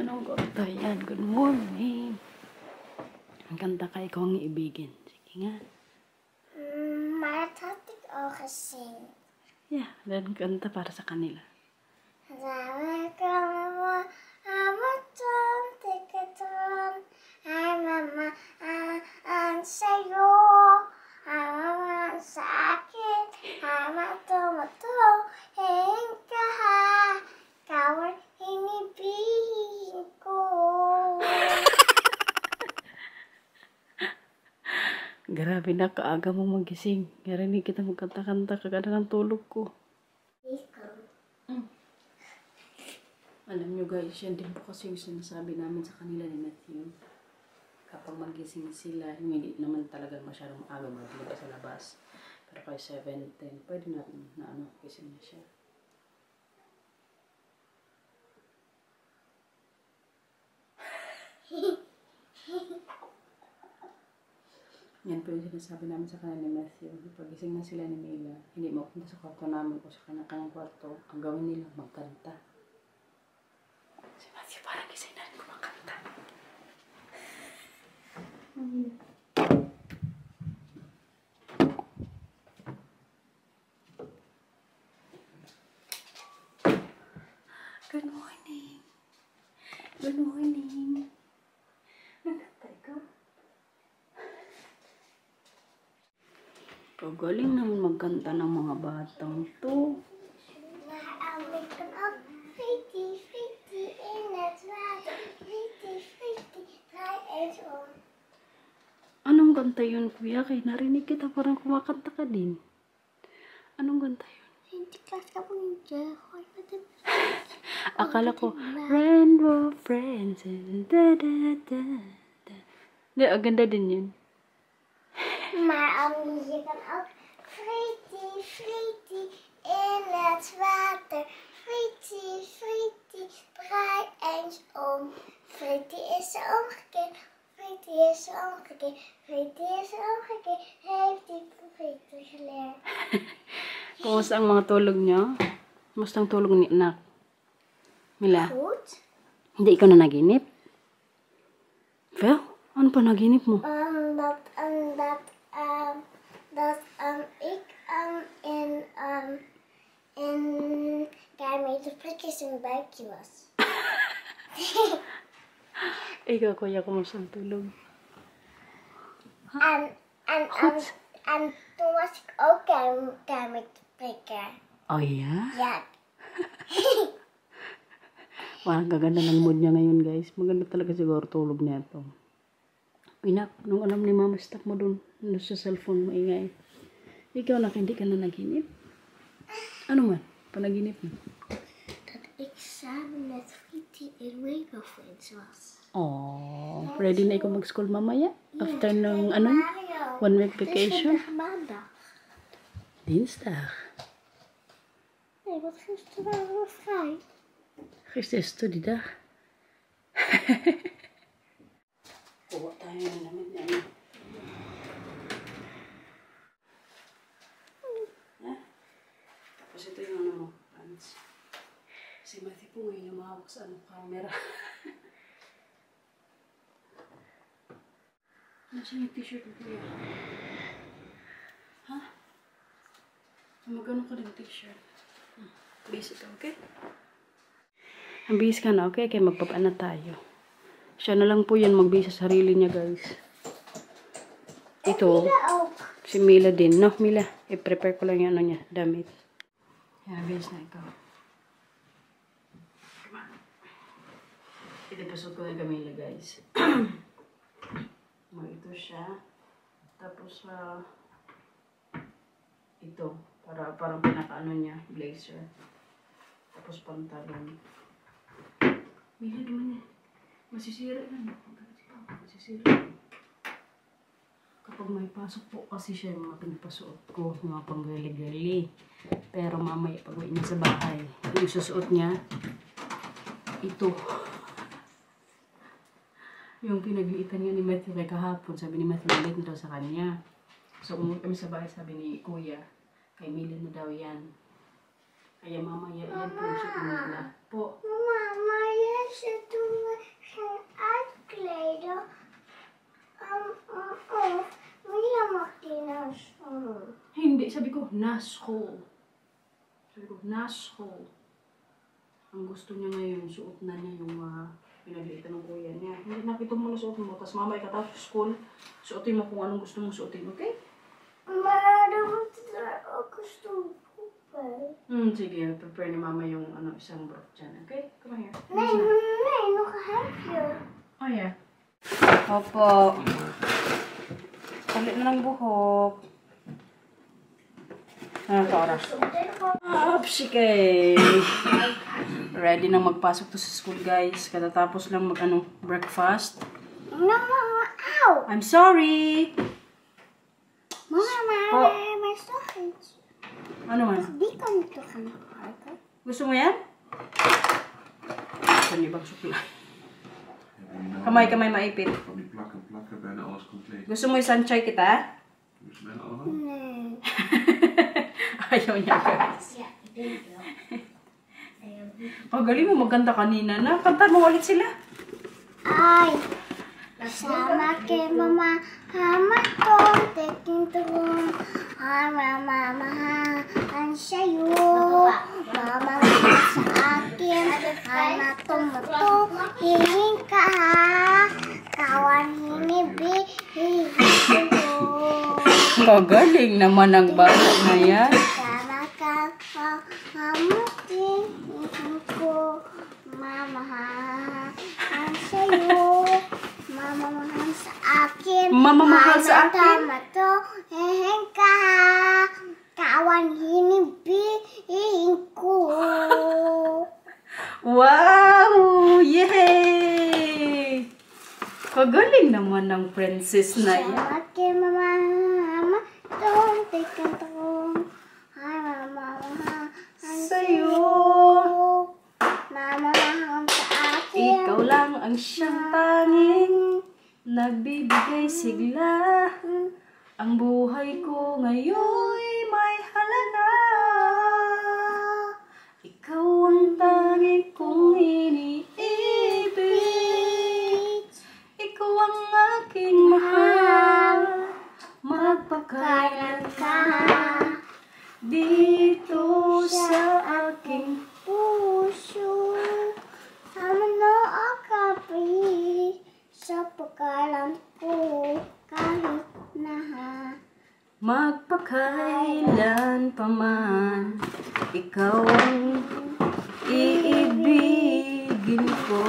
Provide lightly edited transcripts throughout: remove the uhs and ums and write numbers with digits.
Anong kanta yan? Good morning. Ang kanta ka, ikaw ang iibigin. Sige nga. Matatik o kasing. Yeah, dan kanta para sa kanila. Sabi ko mo, amatong, tikatom, ay mama, ang sa'yo, ay mama, sa akin, ay matong, hingin ka ha, kawal, hinibigin ko. Grabe na, kaaga mo magising. Narinig kita magkanta-kanta, kagada ng tulog ko. Alam nyo guys, yan din po kasi yung sinasabi namin sa kanila ni Matthew. Kapag magising sila, hindi naman talaga masyadong aga magdilig sa labas. Pero kay 7:10, pwede natin na gising na siya. Yan po yung sinasabi namin sa kanila ni Matthew. Pag gising na sila ni Mila, hindi mapunta sa kwarto namin o sa kanyang kwarto. Ang gawin nila, magkanta. Si Matthew parang gising na rin kumakanta. Good morning. Good morning. Nagkanta ikaw? Pagaling naman magkanta ng mga batang to. Anong kanta yun, kuya? Kaya narinig kita, parang kumakanta ka din. Anong kanta yun? Hindi kasi ako yung Akala ko, Rainbow Friends. Da, da, da, da. Di, ganda din yun. Maar music kan ook free in het water. Free, draai eens om. Free is omgekeerd. Free is omgekeerd. Heeft die free geleerd. Kumusta ang mga tulog nyo? Kumusta ang tulog ni anak? Mila? Goed. Hindi ikaw na naginip? Fel? Ano pa naginip mo? Dat ik daarmee de prikjes in mijn buikje was. Ikaw, kuya, kumusta ang tulog? En toen was ik ook daarmee te prikken. Oh, yeah? Ja. Parang gaganda ng mood niya ngayon, guys. Maganda talaga siguro tulog niya ito. Pinak, anong alam ni mama, stop mo dun. Ano sa cellphone, maingay. Ikaw na, hindi ka na naginip? Ano man? Panaginip mo? Dat ik samen met Frietje in Rainbow Friends was. Oh, ready na ikaw mag-school mamaya? After ng, ano? 1 week vacation? Het is vandaag maandag. Dinsdag. Nee, want gisteren waren we vrij. Gisteren is studiedag. Kuha tayo na namin na ano. Ha? Tapos ito yung ano mo, pants. Si Matthew po ngayon yung mahawak sa ano, camera. Nasaan yung t-shirt mo kuya? Ha? Magano ka din t-shirt? Basic ka, okay? Ang bihis ka na, okay? Kaya magpapa na tayo. Siya na lang po yan magbihis sa sarili niya, guys. Ito, si Mila din. No, Mila, i-prepare ko lang yung ano niya, damit. Yan, bihis na ikaw. Itipasok ko na Camila, guys. Ito siya. Tapos, ito, parang pinaka-ano niya, blazer. Tapos, pantalon. Mila naman yan. Masisira na. Masisira. Kapag may pasok po kasi siya yung mga pinapasuot ko, mga panggali-gali. Pero mamaya pag uwi niya sa bahay, yung susuot niya, ito. Yung pinagliitan niya ni Matthew kay kahapon, sabi ni Matthew, malit na daw sa kanya. So umuwi kami sa bahay, sabi ni Kuya, kay Mila na daw yan. Kaya mamaya, yan po siya pinila. Po. Mama, yes, ito sabi ko, nasko. Sabi ko, nasko. Ang gusto niya ngayon, suot na niya yung pinaglitan ng kuya niya. Hindi nakita mo na suot mo. Tapos mamaya katapos school, suotin mo kung anong gusto mong suotin, okay? Gusto ko pa. Sige, prepare ni mama yung isang broth dyan, okay? Come here. Nee, nog een hemdje. Oh, yeah. Opo. Palit na ng buhok. Ano ka oras? Upsike! Ready na magpasok to sa school, guys. Katatapos lang breakfast. Mama, auw. I'm sorry! Mama, Oh. maar is toch iets. Ano man? Die kan ik toch gaan gebruiken? Gusto mo yan? Ito yung ibang sukla. Kamay maipit. Van die plakken, bijna alles compleet. Gusto mo isanchay kita? Dus bijna allemaal. Nee. Ayaw niya, guys. Ja, ik denk wel. Galing mo, maganda kanina na. Kanta mo ulit sila. Ay, sama kay mama, hama tong taking turun. Hama mama, han sa'yo. Mama sa akin, hama tumuto. Hingin ka, kawan hinibi, hingin ko. Galing naman ang bata na yan. Sama ka, hamutin, hingin ko. Mama, han sa'yo. Mama, mahal sa akin. Mama, mahal sa akin? Tama to, hehen ka. Kawan hinibihin ko. Wow! Yay! Kagaling naman ng princess na yan. Sama kay mama, mama, tong, taking tong. Hi, mama, mahal Sa'yo. Mama, mahal sa akin. Ikaw lang ang siyang tanging nagbibigay sigla. Ang buhay ko ngayon may halaga. Ikaw ang tanging kong iniibig. Ikaw ang aking mahal. Magpakailan ka dito sa aking puso. Ano akapi sa pagkalan ko kahit na magpakailan pa man, ikaw ang iibigin ko.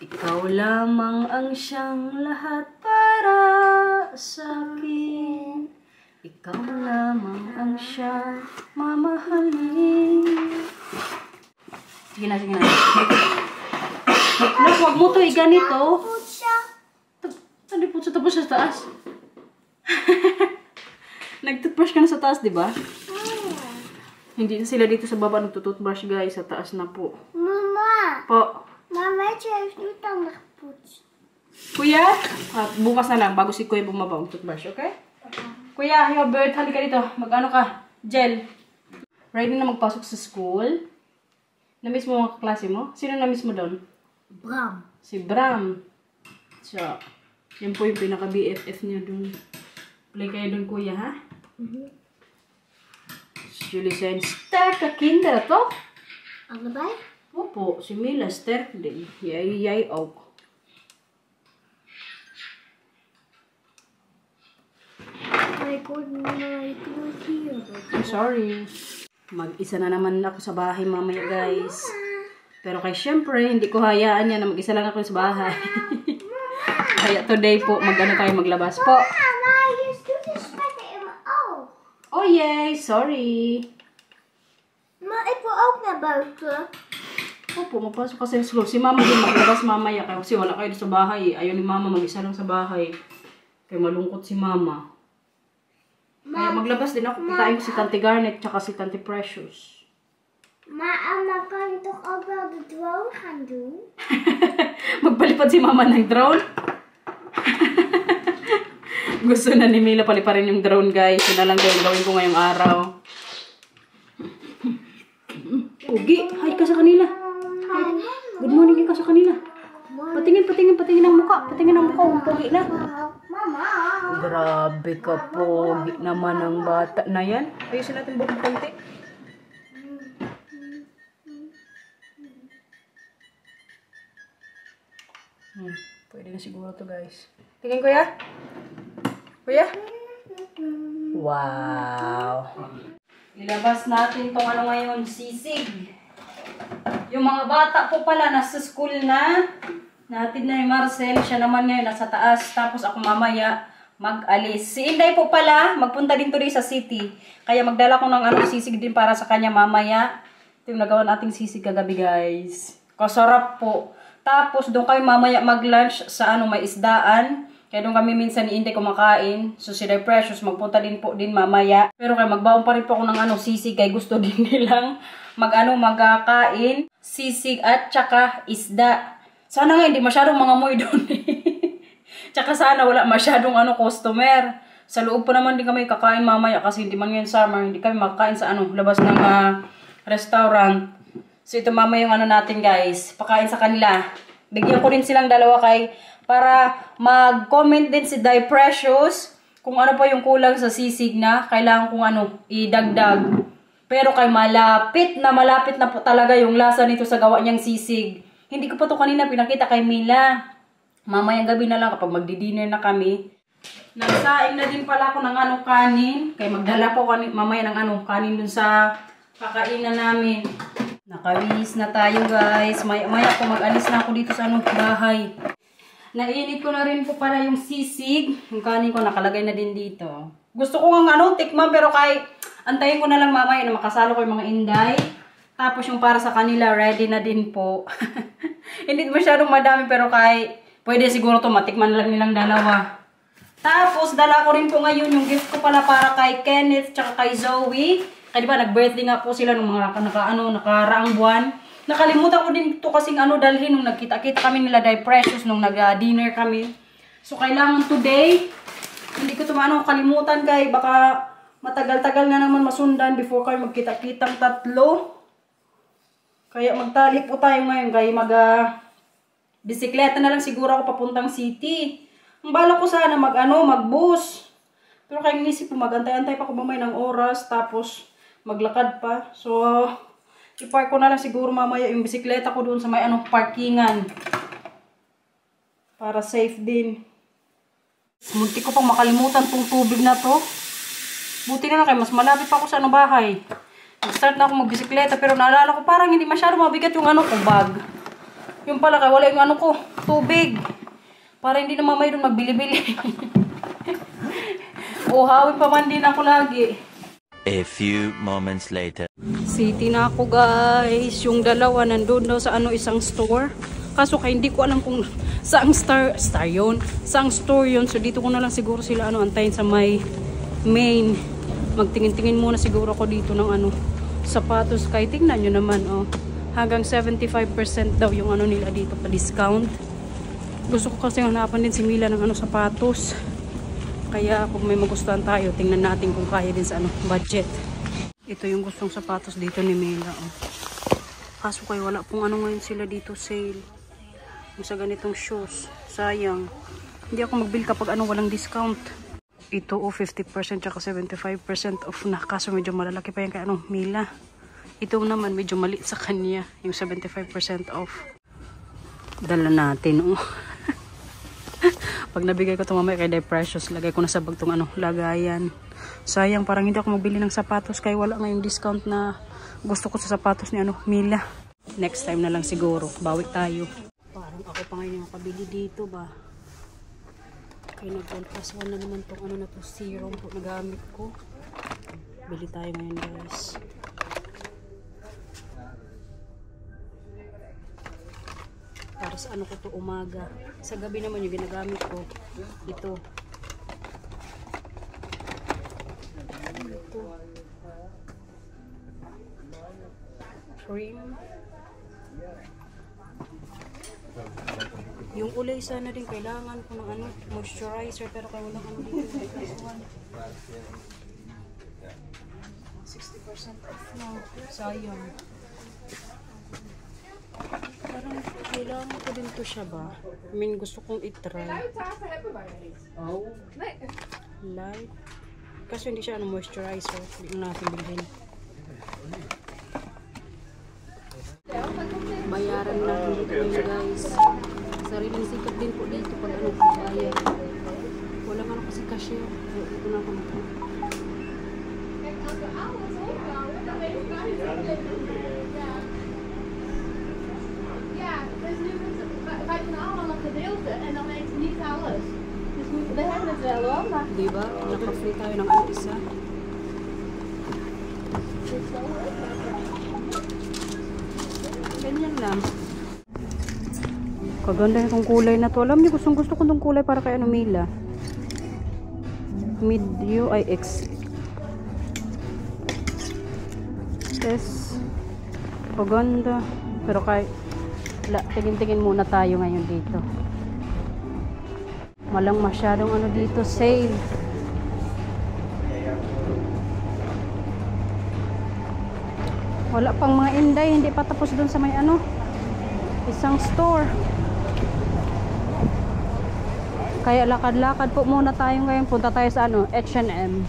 Ikaw lamang ang siyang lahat para sa akin. Ikaw lamang ang siyang mamahalin. Sige na, sige na. Look, wag mo to ganito. Ano po sa tapos sa taas? Nag-toothbrush ka na sa taas, di ba? Hindi na sila dito sa baba nagtutoothbrush, guys. Sa taas na po. Mama, Po. mama, je heeft nu tanden gepoetst. Kuya, bukas na lang bago si Kuya bumaba ang toothbrush, okay? Kuya, Robert, halika dito. Mag-ano ka? Gel. Ready na magpasok sa school? Na-miss mo mga kaklase mo? Sino na-miss mo doon? Bram. Si Bram. So, yun po yung pinaka-BFF niya doon. Play kayo doon, Kuya, ha? Jullie zijn sterke kinderen, toch? Allebei? Opo, si Mila sterk din. Jij ook. Ik hoorde nooit hier. I'm sorry. Mag-isa na naman ako sa bahay mamaya, guys. Pero kay syempre, hindi ko hayaan yan na mag-isa lang ako sa bahay. Kaya today po, mag-ano tayo maglabas po. Mama, je doet de spekken in mijn oog. Oh yay, sorry. Maar ik wil ook naar buiten. Opo, magpasok kasi sa school. Si mama din maglabas mamaya kasi wala kayo sa bahay. Ayaw ni mama mag-isa lang sa bahay. Kaya malungkot si mama. Kaya maglabas din ako. Kitain ko si Tante Garnet tsaka si Tante Precious. Maar Anna, kan je toch ook wel de drone gaan doen? Magpalipad si mama ng drone. Gusto na ni Mila paliparin yung drone, guys. Yun na lang din gawin ko ngayong araw. Pugi, hi ka sa kanila. Hi. Good morning ka sa kanila. Patingin ang muka. Patingin ang muka. Pugi na. Mama. Grabe ka po. Naman ang bata na yan. Ayusin natin buong konti. Pwede na siguro to guys. Tingin kuya. Kuya. Wow. Ilabas natin tong ano ngayon, sisig. Yung mga bata po pala nasa school na. Natin na yung Marcel. Siya naman ngayon nasa taas. Tapos ako mamaya mag-alis. Si Inday po pala, magpunta din today sa city. Kaya magdala ko ng ano, sisig din para sa kanya mamaya. Ito yung nagawa nating sisig kagabi guys. Kasarap po. Tapos doon kami mamaya mag-lunch sa ano, may isdaan. Kaya doon kami minsan ni Inday kumakain. So si Day Precious magpunta din po din mamaya. Pero kaya magbaon pa rin po ako ng ano, sisig. Kaya gusto din nilang magkakain. Sisig at tsaka isda. Sana nga hindi masyadong mga moy doon. Tsaka sana wala masyadong ano, customer. Sa loob pa naman din kami kakain mamaya kasi hindi man ngayon summer. Hindi kami makakain sa ano, labas ng restaurant. So ito mamaya yung ano natin guys. Pakain sa kanila. Bigyan ko rin silang dalawa para mag-comment din si Day Precious kung ano pa yung kulang sa sisig na kailangan kong ano, idagdag. Pero kay malapit na po talaga yung lasa nito sa gawa niyang sisig. Hindi ko pa to kanina pinakita kay Mila. Mamayang gabi na lang kapag magdi-dinner na kami. Nagsaing na din pala ako ng ano, kanin. Kaya magdala po mamaya ng ano, kanin dun sa kakainan namin. Nakawis na tayo guys. Maya po mag-alis na ako dito sa ano, bahay. Nainit ko na rin po pala yung sisig. Yung kanin ko nakalagay na din dito. Gusto ko ng ano, tikman pero antayin ko na lang mamaya na makasalo ko yung mga Inday. Tapos yung para sa kanila, ready na din po. Hindi masyadong madami pero pwede siguro to matikman lang nilang dalawa. Tapos dala ko rin po ngayon yung gift ko pala para kay Kenneth tsaka kay Zoe. Kaya diba nag-birthday nga po sila nung mga nakaraang buwan. Nakalimutan ko din ito kasing ano dalhin nung nagkita-kita kami nila Day Precious nung nag-dinner kami. So kailangan today, hindi ko ito kalimutan kay baka matagal-tagal na naman masundan before kayo magkita-kitang tatlo. Kaya magtali po tayo ngayon kaya bisikleta na lang siguro ako papuntang city. Ang bala ko sana mag-bus. Pero kaya inisip ko magantay-antay pa ko mamaya ng oras tapos maglakad pa. So i-park ko na lang siguro mamaya yung bisikleta ko doon sa may parkingan. Para safe din. Munti ko pang makalimutan tong tubig na to. Buti na lang kayo, mas malapit pa ako sa bahay. Nag-start na ako magbisikleta pero naalala ko parang hindi masyado mabigat yung ko bag. Yung pala kaya wala yung ko, tubig. Para hindi na mamay doon magbili-bili. Hawin pa man din ako lagi. A few moments later. City na ako guys. Yung dalawa nandun daw sa isang store. Kaso kaya hindi ko alam kung saang star yun. Saang store yun. So dito ko na lang siguro sila antayin sa may main. Magtingin-tingin muna siguro ako dito ng sapatos. Kaya tingnan nyo naman hanggang 75% daw yung nila dito pa discount. Gusto ko kasi hanapan din si Mila ng sapatos. Kaya kung may magustuhan tayo, tingnan natin kung kaya din sa budget. Ito yung gustong sapatos dito ni Mila. Kaso kayo wala pong ngayon sila dito sale. Yung sa ganitong shoes. Sayang. Hindi ako mag-bill kapag walang discount. Ito 50% tsaka 75% off na. Kaso medyo malalaki pa yan kay Mila. Ito naman medyo maliit sa kanya. Yung 75% off. Dala natin Pag nabigay ko ito mamaya kay Day Precious, lagay ko na sa bag itong lagayan. Sayang, parang hindi ako magbili ng sapatos kaya wala nga yung discount na gusto ko sa sapatos ni Mila. Next time na lang siguro, bawi tayo. Parang ako pa ngayon yung makabili dito ba. Kaya nag-1+1 na naman itong na to, serum po nagamit ko. Bili tayo ngayon guys. Para sa ko to umaga. Sa gabi naman yung ginagamit ko. Ito. Cream. Yung ulay sana din kailangan ko ng moisturizer pero kaya walang dito. 60% off na. Sayang. Parang Kailangan ko din to siya ba? I mean, gusto kong itry. Oh. Light. Kasi hindi siya moisturizer. Hindi na natin bilhin. Bayaran na dito ngayon guys. Sariling sikat din po dito pag ano po bayar. Wala man kasi cashier. Dito na ako natin. Ja, dus nu wij doen allemaal een gedeelte en dan weet je niet alles. Dus we hebben het wel hoor, maar Diba? Naka-free tayo ng ano isa. Ganyan lang. Kaganda itong kulay na to. Alam niyo, gustong gusto ko itong kulay para kay ano Mila. Medium ay X. Yes. Kaganda. Pero kay tingin-tingin muna tayo ngayon dito. Walang masyadong ano dito, sale. Wala pang mga inday, hindi pa tapos dun sa may ano, isang store. Kaya lakad-lakad po muna tayo ngayon. Punta tayo sa ano, H&M.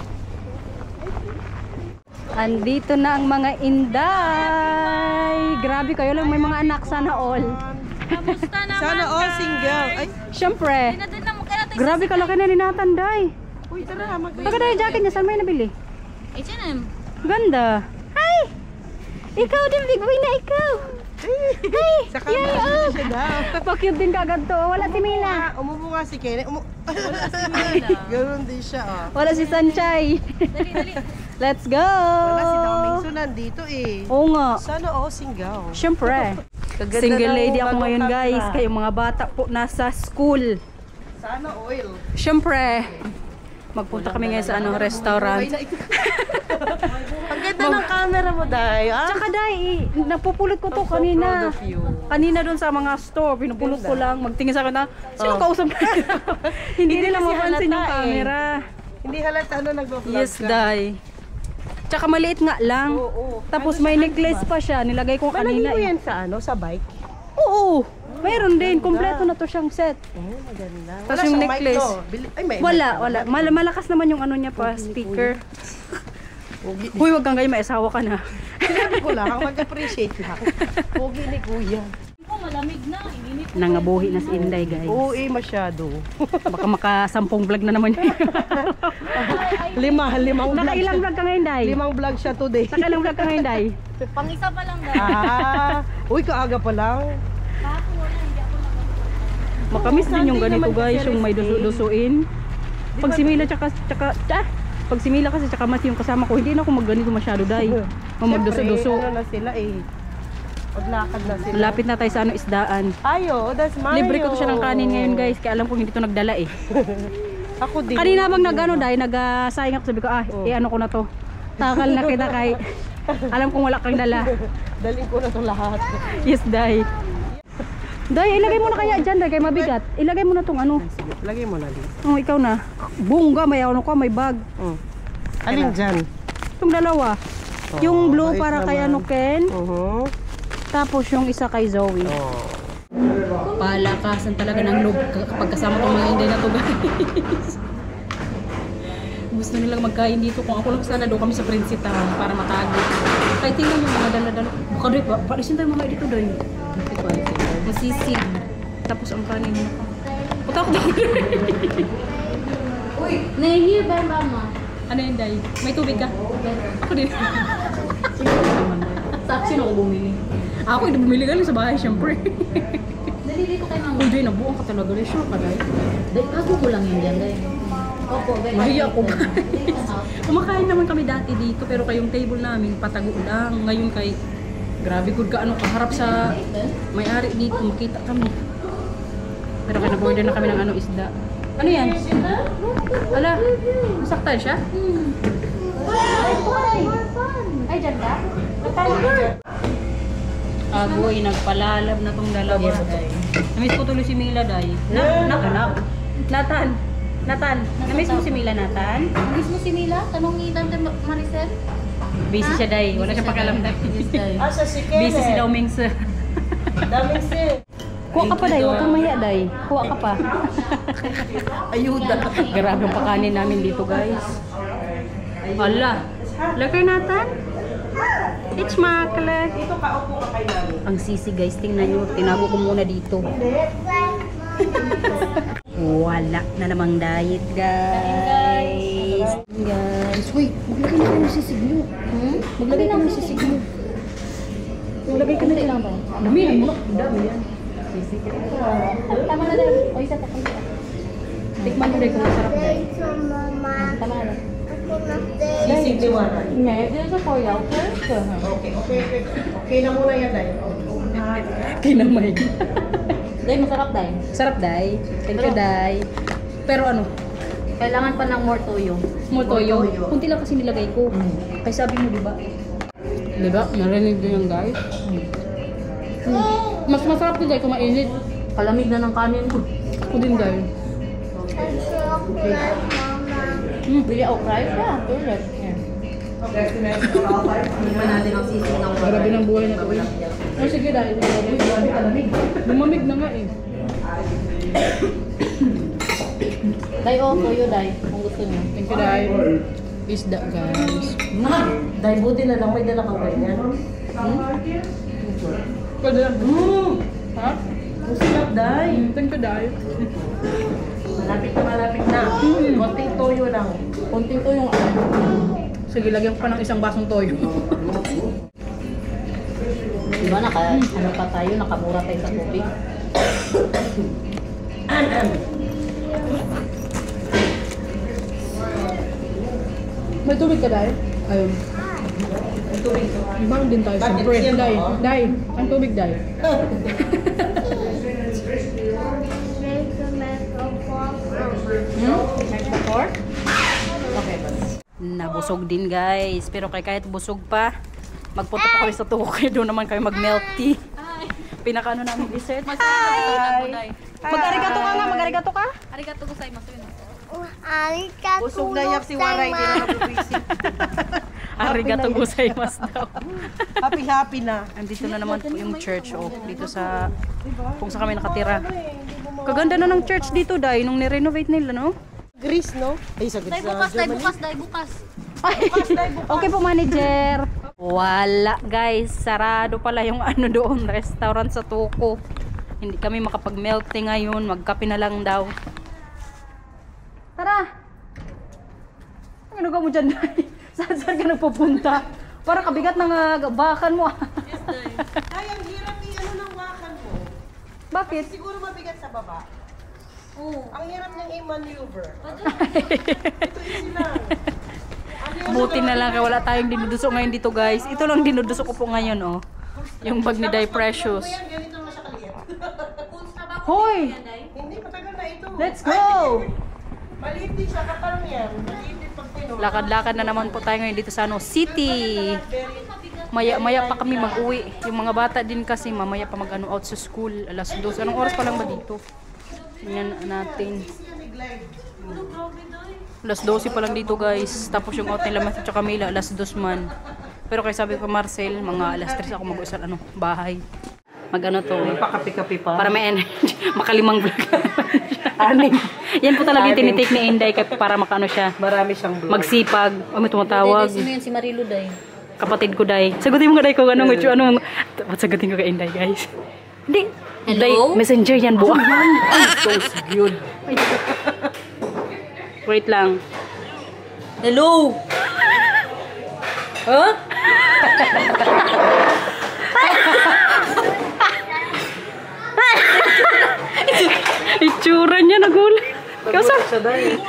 Andito na ang mga inday. Grabe kayo lang, may mga anak, sana all. Kamusta naman? Sana all single. Ay, Siyempre. Dinadala mo kaya tayo Grabe kalaki na ni Nathan, day. uy, tara, Pagkada yung jacket niya, saan mo yung nabili? H&M. Ganda. Hi! Ikaw din, big boy na ikaw. Hi! sa camera siya daw. Pa-cute din kagad to. Wala si Mila. Umupo nga si Kenny. Wala si Mila. Ganoon din siya, oh. Wala si Sanchay. Dali, dali. Let's go! Wala si Daming So nandito eh. Oo nga. Sana all single. Siyempre. Kaganda Single ng lady ako bagong ngayon camera. guys. Kayong mga bata po nasa school. Sana oil. Siyempre. Magpunta kami ngayon sa ano, restaurant. Ang ganda ng camera mo, Day. Ah? Tsaka day, napupulot ko to I'm so kanina. proud of you. Kanina doon sa mga store, pinupulot ko lang. Magtingin sa akin na, sino kausap ka? Hindi nila kasi mapansin yung halata eh. camera. Hindi halata na nagbablog Yes, ka. day. Tsaka maliit nga lang. Oo. Tapos may necklace pa siya. Nilagay ko Malagay kanina. mo yan sa ano, sa bike? Oo. Mayroon din. Kompleto na to siyang set. Oh, maganda. Tapos Wala yung siyang mic, necklace. no? Ay, may Wala, mic. wala. Malakas naman yung ano niya pa, speaker. Pogi. Huy, wag kang kayo, may asawa ka na. Sinabi ko lang, mag-appreciate lang. Pogi ni Kuya. Oh, malamig na. Ininit. Nangabuhi na si Inday, guys. Oo, masyado. Baka makasampung vlog na naman yun. Limang vlog Nakailang siya. vlog ka ngayon, Day? Limang vlog siya today. Nakailang vlog ka ngayon, Day? Pang isa pa lang dahil. Uy, kaaga pa lang. Kahapon wala, hindi ako Makamis din yung Sunday ganito, naman guys, kasi yung may rest day. dusu-dusuin. Pag si Mila pag si Mila kasi tsaka Matthew yung kasama ko, hindi na ako magganito masyado, Day. Magduso-duso. Siyempre, ano na sila eh. Maglakad na sila. Malapit na tayo sa ano, isdaan. Ayo, that's Mayo. Libre ko to siya ng kanin ngayon, guys, kaya alam kong hindi to nagdala eh. Ako din. Kanina bang nag-ano, Day, nag-sayang ako, sabi ko, ano ko na to. Takal na kita kay, alam kong wala kang dala. Daling ko na to lahat. Yes, Day. Day, ilagay mo na kaya dyan, Day, kay mabigat. Ilagay mo na tong ano. Sige, lagay mo na dito. Oh, ikaw na. Bungga, may ano ka, may bag. Alin dyan? Itong dalawa. Yung blue bait para kay naman. ano, Ken. Tapos yung isa kay Zoe. Palakasan talaga ng loob kapag kasama tong mga Inday na to, guys. Gusto nilang magkain dito. Kung ako lang sana doon kami sa Prinsita para matago. Kahit tingnan yung mga dala-dala. Baka doon, parisin tayo mamaya dito doon. Masisig. Tapos ang kanin mo. Puta ako doon. Uy, nahihiyo ba yung mama? Ano yun, Day? May tubig ka? Ako din. Sa action ako bumili. Ako hindi bumili galing sa bahay, syempre. Dali dito kay mama. Uy, Day, nabuang ka talaga. Day, sure ka, Day. Dahil ako ko lang yun dyan dahil. Opo, dahil. Mahiya ako, guys. Kumakain naman kami dati dito, pero kayong table namin, patago lang. Ngayon kay, grabe good ka, ano, kaharap sa may-ari dito, makita kami. Pero kinaborder na kami ng ano, isda. Ano yan? Ala, nasaktan siya? Ay, dyan ka? Agoy, nagpalalab na tong dalawa. Namiss ko tuloy si Mila, Day. Anak. Nathan. Namiss mo si Mila, Nathan? Miss mo si Mila? Tanong ni Tante Maricel? Busy siya, Day. Wala siya pakialam, Day. Yes, Day. Asa si Kenneth? Busy si Dauming, sir. Daming si. Kuha ka pa, Day. Huwag kang mahiya, Day. Kuha ka pa. Ayuda. Grabe ang pakanin namin dito, guys. Ala. Lagay natin. It's makalik. Dito ka, upo ka kay Nani. Ang sisi, guys. Tingnan nyo. Tinago ko muna dito. Wala na namang diet, guys. Guys. Uy, maglagay na kayo ng sisig nyo. Maglagay ka ng sisig nyo. Maglagay ka na ilang ba? Dami yan mo. Dami yan. Sisig. Tama na din. O isa pa kami. Tikman mo rin kung masarap, Day. Tama na din. Sisig ni Waray. Ngayon, dito sa Korea, okay? Okay na muna yan, Day. Kinamay. Day, masarap, Day. Sarap, Day. Thank you, Day. Pero ano? Kailangan pa ng more toyo. Small toyo. Kunti lang kasi nilagay ko. Kaya sabi mo, di ba? Di ba? Narinig din yung guys. Mas masarap din, Day, kung mainit. Kalamig na ng kanin ko. Ako din, Day. Bili ako rice na. Tulad. Hindi pa natin ang sisig ng Grabe ng buhay na to. Oh, sige, Day. Lumamig na nga eh. Day, toyo, Day. Kung gusto niyo. Thank you, Day. Isda, guys. Day, buti na lang. May dala kang ganyan. Pwede lang. Ha? Ang sarap, Day. Thank you, Day. Malapit na. Konting toyo lang. Konting toyo yung ano. Sige, lagyan ko pa ng isang basong toyo. Diba, ano pa tayo, nakamura tayo sa tubig. May tubig ka, Day? Ayun. Ang tubig ko. Ibang din tayo. Bakit? Siyempre. Yan Day. ako? Day. Ang tubig, Day. Okay, Nabusog din, guys. Pero kahit busog pa, magpunta pa kami sa Tukay. Doon naman kami mag-milk tea. Pinakaano namin dessert. Hi! Mag-arigato ka nga. Mag-arigato ka? Arigato gozaimasu yun. Busog na yak si Waray. Hindi na napupisip. Arigato gozaimasu daw. Happy na. Andito na naman po yung church. Oh, dito sa kung saan kami nakatira. Kaganda na ng church dito, Day. Nung ni-renovate nila, no? Greece, no? Ay, sa Greece. Day, bukas. Okay po, manager. Wala, guys. Sarado pala yung ano doon, restaurant sa Tuko. Hindi kami makapag-milk tea ngayon. Magkape na lang daw. Tara! Ano ka mo dyan, Day? Saan ka nagpupunta? Para kabigat ng bakan mo. Yes, Day. Ay, ang hirap i-ano ng wakan mo. Bakit? Siguro mabigat sa baba. Oo. Ang hirap niyang i-maneuver. Ito easy lang. Buti na lang kaya wala tayong dinudusok ngayon dito, guys. Ito lang dinudusok ko po ngayon, oh. Yung bag ni Day Precious. Ayan, ganito na siya kaliit. Hoy! Hindi, matagal na ito. Let's go! Maliit din siya, kapal yan. Maliit din pag pinuha. Lakad-lakad na naman po tayo ngayon dito sa City. Maya pa kami mag-uwi. Yung mga bata din kasi mamaya pa mag-ano out sa school. Alas 2. Anong oras pa lang ba dito? Tingnan natin. Alas 12 pa lang dito, guys. Tapos yung out nila Matthew at Camila, alas 2 man. Pero kaya sabi ko, Marcel, mga alas 3 ako mag-uwi sa bahay. Mag-ano to. Pakapi-kapi pa. Para may energy. Makalimang vlog. Aning. Yan po talaga yung tinitake ni Inday para makano siya. Marami siyang vlog. Magsipag. May tumatawag. Sino yan? Si Marilu, Day. Kapatid ko, Day. Sagutin mo nga, Day, kung anong sagutin ko kay Inday, guys. Hindi. Hello? Day, messenger yan, buwan. So good. Wait lang. Hello! Huh? Itsura niya, nagulat. Kasi, Siya dahil.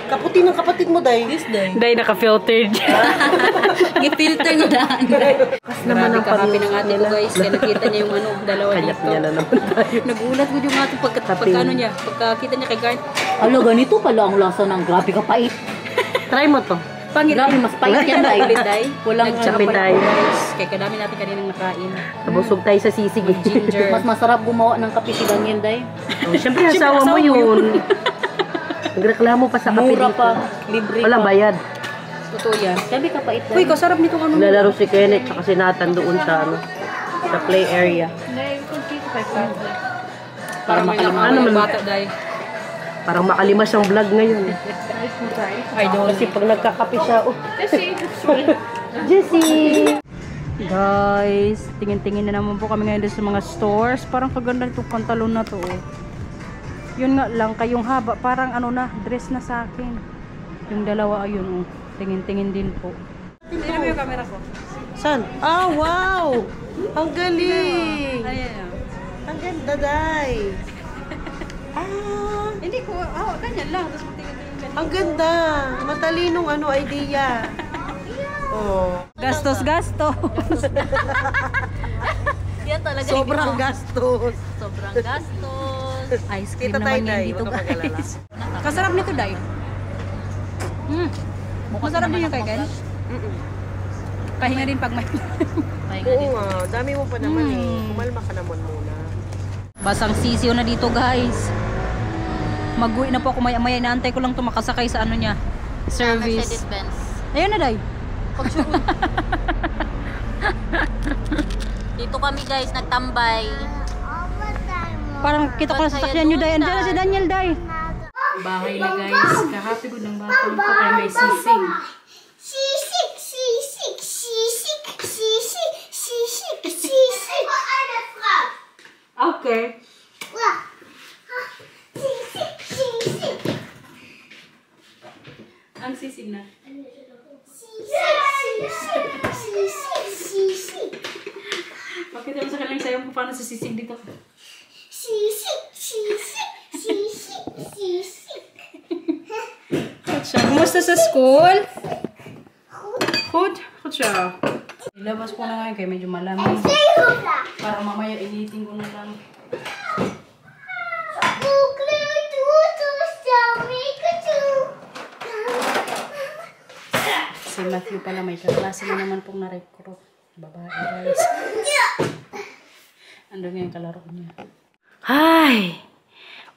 Kaputi ng kapatid mo, Day. This Day. Day, naka-filtered. Gipilter na daan. Grabe ka-happy ng ate ko, guys. Kaya nakita niya yung ano, dalawa Kayat dito. niya na naman tayo. Nagulat ko yung ate pagkano niya. Pagkakita niya kay Garth. Alo, ganito pala ang lasa ng grabe ka pait. Try mo to. Pangit. Grabe, mas pait yan, Day. Day. Walang Nagtsaka ano, pala Day. ako, guys. Kaya kadami natin kaninang nakain. Nabusog tayo sa sisig. Ginger. Mas masarap gumawa ng kape si Daniel, Day. Oh, Siyempre, asawa mo yun. Nagreklamo pa sa kape Mura dito. pa. Libre Walang pa. bayad. Totoo yan. Sabi ka pait Uy, kasarap nitong ano. Lalaro si Kenneth tsaka si Nathan doon sa ano, sa play area. Hindi, kung kito pa ito. Para makalimutan Ano yung man? bata, day. Parang makalimas ang vlog ngayon. Idol. Kasi pag nagkakape siya, oh, Jessie! Guys, tingin-tingin na naman po kami ngayon sa mga stores. Parang kaganda itong pantalon na to. Oh. Yun nga lang, kayong haba. Parang ano na, dress na sa akin. Yung dalawa, ayun. Oh. Tingin-tingin din po. Tingnan mo yung camera ko. saan? Ah, wow! Ang galing! Ayan. Ang ganda, Day! Hindi ko, ganyan lang. Tapos tingin-tingin. Ang ganda! Matalinong ano, idea. Oh. Gastos. Yan talaga. Sobrang gastos. Sobrang gastos. Ice cream Kita tayo, naman yan Day. dito, Huwag ka mag-alala. guys. Kasarap nito, Day. Masarap din yung kay Ken. Pahinga din pag may... Oo nga, dami mo pa naman eh. Kumalma ka naman muna. Basang sisiyo na dito, guys. Mag-uwi na po ako maya-maya. Inaantay ko lang ito makasakay sa ano niya. Service. Mercedes-Benz. Ayun na, Day. Dito kami guys, nagtambay. Parang kita ko na sa sasakyan nyo, Day. Andiyan na si Daniel, Day. Bahay na, guys. Kahapi ko ng bata ko kaya may sisig. Sisig, sisig, sisig, sisig, sisig, sisig. Okay. Sisig, sisig. Ang sisig na. Sisig. Pakita mo sa kanilang sayo kung paano sa sisig dito. Kutsa, kumusta sa school? Good siya. Ilabas ko na ngayon kaya medyo malamig. Para mamaya initin ko na lang. Si Matthew pala may kaklase na naman pong na-recruit. Babae, guys. Ando nga yung kalaro niya. Ay!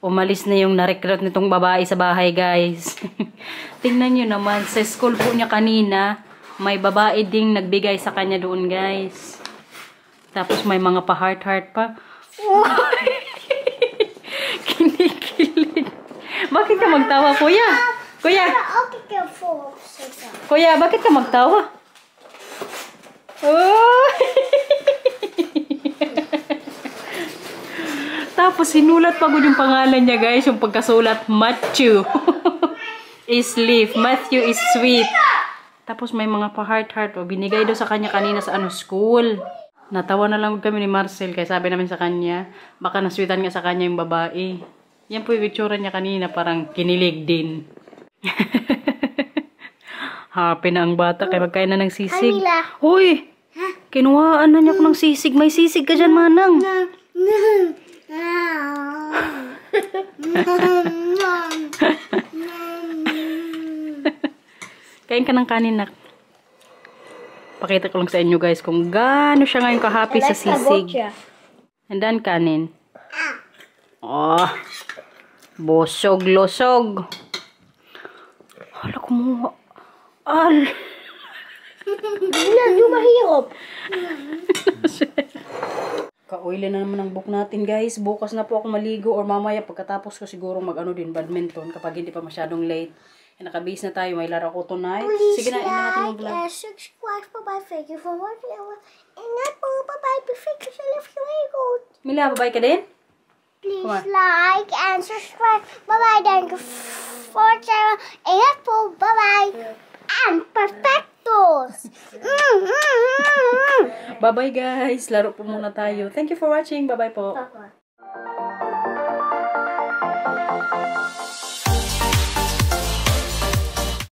Umalis na yung na-recruit nitong babae sa bahay, guys. Tingnan nyo naman, sa school po niya kanina, may babae ding nagbigay sa kanya doon, guys. Tapos may mga pa-heart-heart pa. Kinikilig. Bakit ka magtawa, kuya? Kuya! Kuya, bakit ka magtawa? Oh! Tapos sinulat pa yung pangalan niya, guys. Yung pagkasulat, Matthew. Is leaf. Matthew is sweet. Tapos may mga pa-heart-heart. Oh. Binigay daw sa kanya kanina sa school. Natawa na lang kami ni Marcel. Kaya sabi namin sa kanya, baka nasweetan nga sa kanya yung babae. Yan po yung itsura niya kanina. Parang kinilig din. Happy na ang bata. Kaya magkain na ng sisig. Hoy! Kinuhaan na niya ko ng sisig. May sisig ka dyan, Manang. Kain ka ng kanin, nak. Pakita ko lang sa inyo, guys, kung gaano siya ngayon ka-happy sa sisig. And then, kanin. Oh, busog-losog. Hala, kumuha. Al. Hindi mahirap. Ka-oily na naman ang book natin, guys. Bukas na po ako maligo or mamaya pagkatapos ko siguro mag-ano din, badminton kapag hindi pa masyadong late. Naka-base na tayo. May laro ko tonight. Sige na, ina natin mag-vlog. And subscribe. Bye-bye. Thank you for watching. And that bye-bye. Before you left your way. Mila, bye ka din? Please Come on. like and subscribe. Bye-bye. Thank you for watching. And that bye-bye. And perfectos. Bye-bye, guys. Laro po muna tayo. Thank you for watching. Bye-bye po. Bye-bye.